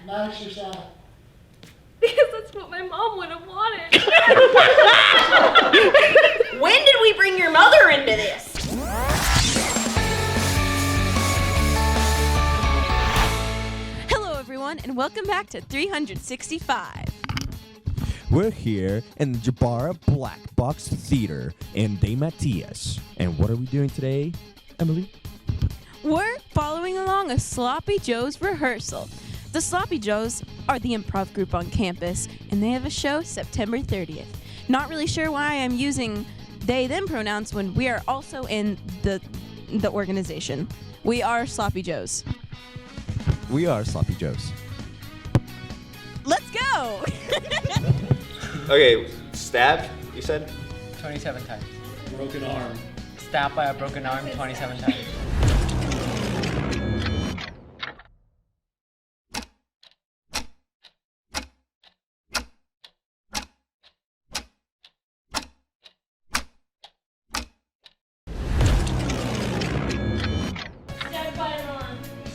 Nice yourself. Because that's what my mom would have wanted. When did we bring your mother into this? Hello everyone and welcome back to 365. We're here in the JABARA BLACKBOX Theater in DEMATTIAS. And what are we doing today, Emily? We're following along a Sloppy Joe's rehearsal. The Sloppy Joes are the improv group on campus, and they have a show September 30th. Not really sure why I'm using they-them pronouns when we are also in the organization. We are Sloppy Joes. We are Sloppy Joes. Let's go! Okay, stabbed, you said? 27 times. Broken arm. Stabbed by a broken arm 27 times.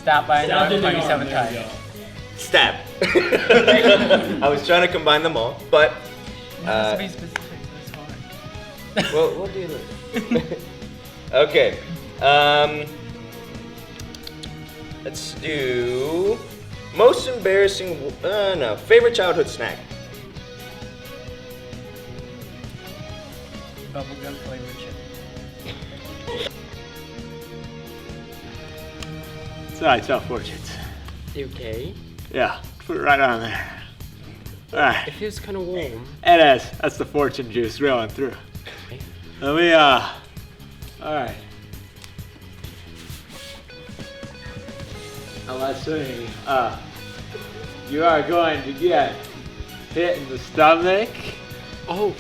Stabbed by an arm 27 times. Stab. I was trying to combine them all, but It has to be specific to this one. well, what do you think? Okay. Let's do most embarrassing. No, favorite childhood snack. Bubblegum flavored chip. So I tell fortunes. Okay. Yeah, put it right on there. Alright, It feels kind of warm. it is. That's the fortune juice rolling through. Let me, alright. Now let's see. You are going to get hit in the stomach. Oh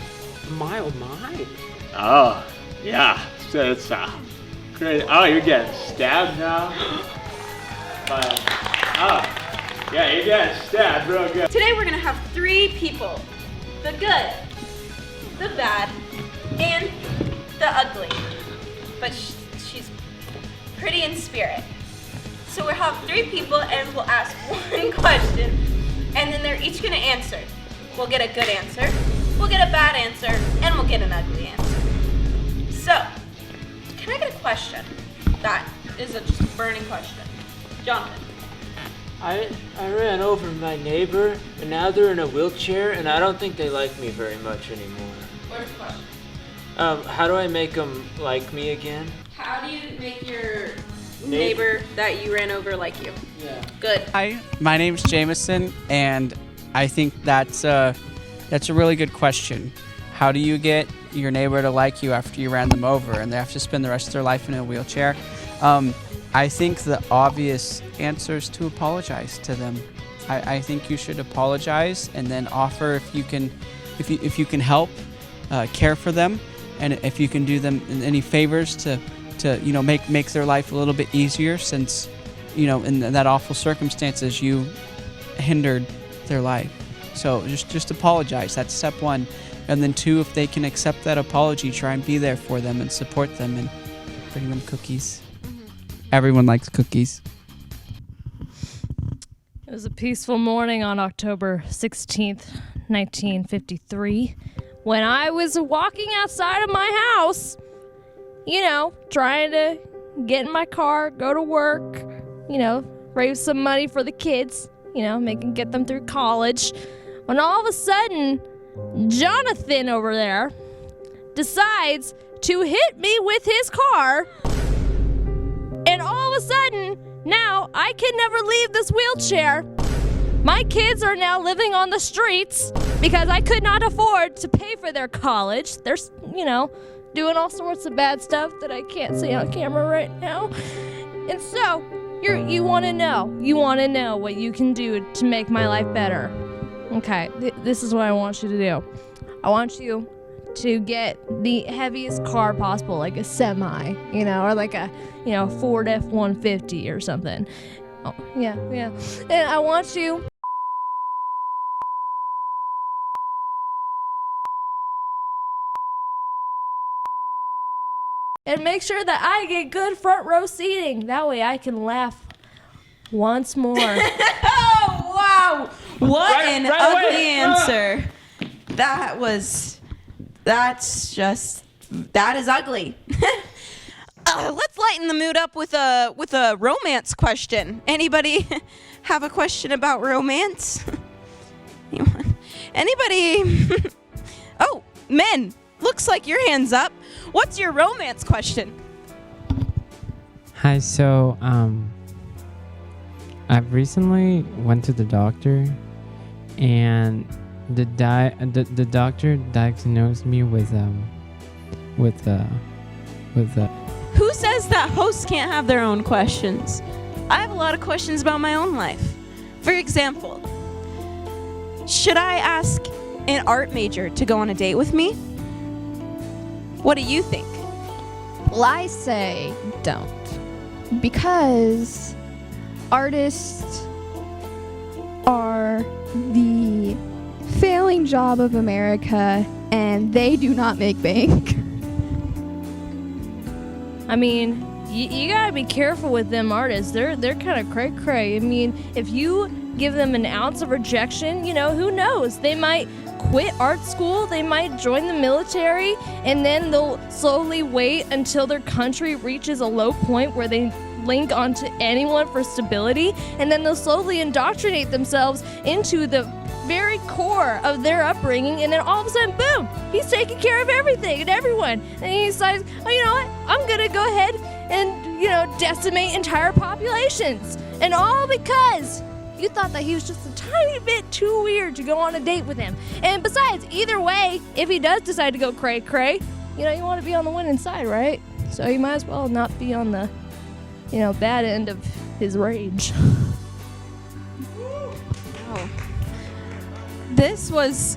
my. Oh, yeah. So it's, crazy. Oh, you're getting stabbed now? But, oh, yeah, you're getting stabbed real good. Today we're gonna have 3 people. The good, the bad, and the ugly. But she's pretty in spirit. So we'll have 3 people and we'll ask one question and then they're each gonna answer. We'll get a good answer, we'll get a bad answer, and we'll get an ugly answer. So, can I get a question that is just a burning question? Jonathan. I ran over my neighbor, and now they're in a wheelchair, and I don't think they like me very much anymore. What's the question? How do I make them like me again? How do you make your neighbor that you ran over like you? Yeah. Good. Hi, my name's Jameson, and I think that's a really good question. How do you get your neighbor to like you after you ran them over and they have to spend the rest of their life in a wheelchair? I think the obvious answer is to apologize to them. I think you should apologize and then offer if you can help, care for them, and if you can do them any favors to make their life a little bit easier, since in that awful circumstances you hindered their life. So just apologize. That's step 1. And then 2, if they can accept that apology, try and be there for them and support them and bring them cookies. Everyone likes cookies. It was a peaceful morning on October 16th, 1953, when I was walking outside of my house, trying to get in my car, go to work, raise some money for the kids, get them through college, when all of a sudden, Jonathan over there decides to hit me with his car, and all of a sudden, now I can never leave this wheelchair. My kids are now living on the streets because I could not afford to pay for their college. They're, doing all sorts of bad stuff that I can't see on camera right now. And so, you want to know what you can do to make my life better. Okay, this is what I want you to do. I want you to get the heaviest car possible, like a semi, or like a, Ford F-150 or something. Oh, yeah. And I want you and make sure that I get good front row seating. That way I can laugh once more. Oh, wow. What Right- an right ugly away. answer. That is ugly. Let's lighten the mood up with a romance question. Anybody have a question about romance? Anyone? Anybody? Oh, men. Looks like your hand's up. What's your romance question? Hi, so I've recently went to the doctor, and the doctor diagnosed me with Who says that hosts can't have their own questions? I have a lot of questions about my own life. For example, should I ask an art major to go on a date with me? What do you think? Well, I say don't. Because artists are the failing job of America and they do not make bank. I mean, you gotta be careful with them artists. They're kind of cray-cray. I mean, if you give them an ounce of rejection, who knows? They might quit art school, they might join the military, and then they'll slowly wait until their country reaches a low point where they link onto anyone for stability, and then they'll slowly indoctrinate themselves into the very core of their upbringing, and then all of a sudden, boom, he's taking care of everything and everyone, and he decides, oh, you know what, I'm gonna go ahead and, decimate entire populations, and all because you thought that he was just a tiny bit too weird to go on a date with him. And besides, either way, if he does decide to go cray-cray, you want to be on the winning side, right? So you might as well not be on the, bad end of his rage. Oh. This was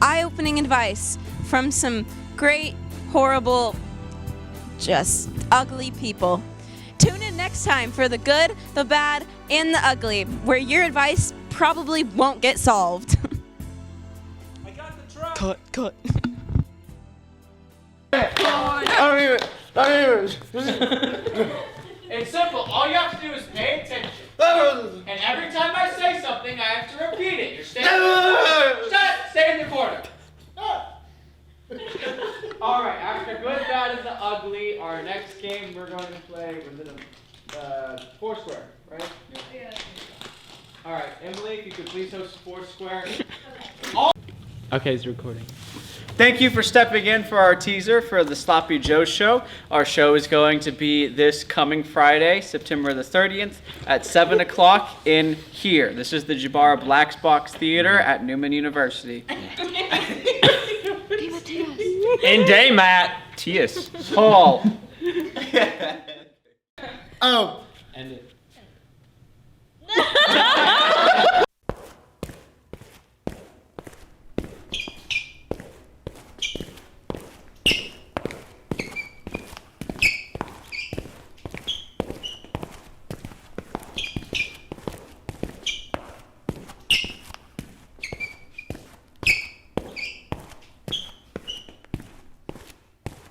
eye-opening advice from some great, horrible, just ugly people. Tune in next time for the good, the bad, and the ugly, where your advice probably won't get solved. I got the truck. Cut. It's simple. All you have to do is pay attention. And every time I say something, I have to repeat it. You're staying. Shut! Stay in the corner. All right. After good, bad, and the ugly, our next game we're going to play within Foursquare, right? Yeah. All right, Emily, if you could please host Foursquare. Okay, it's recording. Thank you for stepping in for our teaser for the Sloppy Joe Show. Our show is going to be this coming Friday, September the 30th at 7 o'clock in here. This is the JABARA BLACKBOX Theater at Newman University. In DEMATTIAS. Paul. Oh. End it.